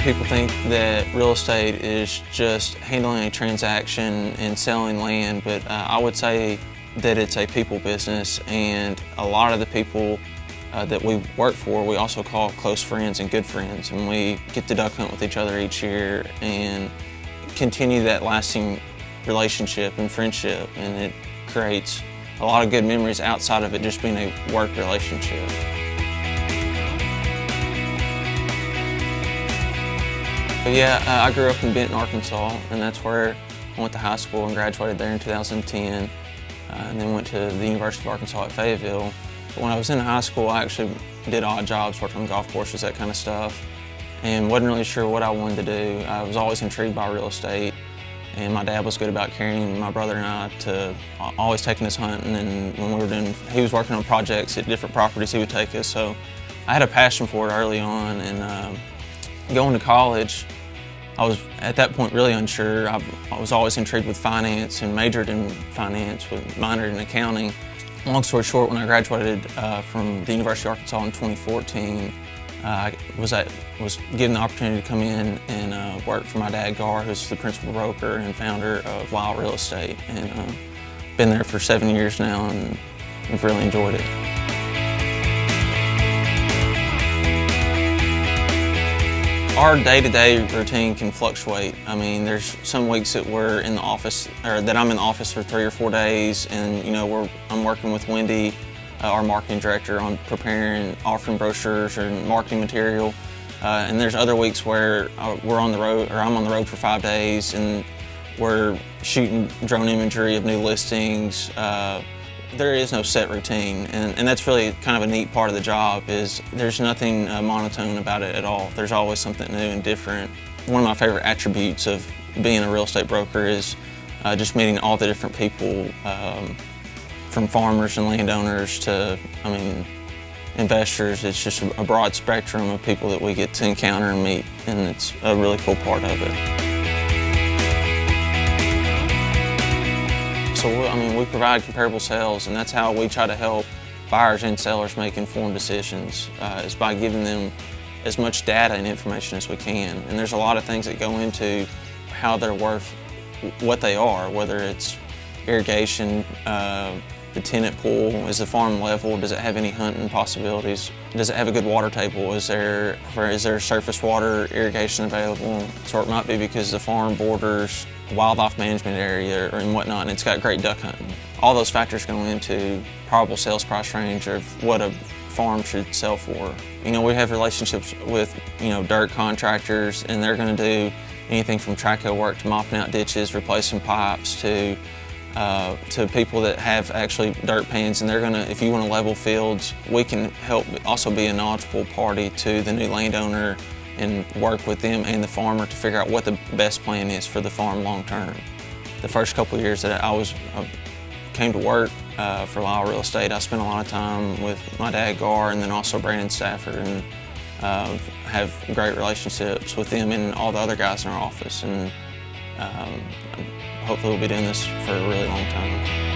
People think that real estate is just handling a transaction and selling land, but I would say that it's a people business, and a lot of the people that we work for, we also call close friends and good friends, and we get to duck hunt with each other each year and continue that lasting relationship and friendship, and it creates a lot of good memories outside of it just being a work relationship. But yeah, I grew up in Benton, Arkansas, and that's where I went to high school and graduated there in 2010, and then went to the University of Arkansas at Fayetteville. But when I was in high school, I actually did odd jobs, worked on golf courses, that kind of stuff, and wasn't really sure what I wanted to do. I was always intrigued by real estate, and my dad was good about carrying my brother and I to always taking us hunting, and when we were doing, he was working on projects at different properties, he would take us, so I had a passion for it early on. And going to college, I was at that point really unsure. I was always intrigued with finance and majored in finance, minored in accounting. Long story short, when I graduated from the University of Arkansas in 2014, I was given the opportunity to come in and work for my dad, Gar, who's the principal broker and founder of Lile Real Estate, and been there for 7 years now, and I've really enjoyed it. Our day-to-day routine can fluctuate. I mean, there's some weeks that we're in the office, or that I'm in the office for 3 or 4 days, and I'm working with Wendy, our marketing director, on preparing, offering brochures or marketing material. And there's other weeks where we're on the road, or I'm on the road for 5 days, and we're shooting drone imagery of new listings. There is no set routine, and that's really kind of a neat part of the job, is there's nothing monotone about it at all. There's always something new and different. One of my favorite attributes of being a real estate broker is just meeting all the different people, from farmers and landowners to, investors. It's just a broad spectrum of people that we get to encounter and meet, and it's a really cool part of it. So, we provide comparable sales, and that's how we try to help buyers and sellers make informed decisions, is by giving them as much data and information as we can. And there's a lot of things that go into how they're worth what they are, whether it's irrigation, the tenant pool, is the farm level, does it have any hunting possibilities, does it have a good water table, is there surface water irrigation available, so it might be because the farm borders wildlife management area and whatnot, and it's got great duck hunting. All those factors go into probable sales price range of what a farm should sell for. We have relationships with dirt contractors, and they're going to do anything from track work to mopping out ditches, replacing pipes, to people that have actually dirt pans, and they're going to, if you want to level fields, we can help also be a knowledgeable party to the new landowner and work with them and the farmer to figure out what the best plan is for the farm long term. The first couple of years that I came to work for Lile Real Estate, I spent a lot of time with my dad, Gar, and then also Brandon Stafford, and have great relationships with them and all the other guys in our office, and hopefully we'll be doing this for a really long time.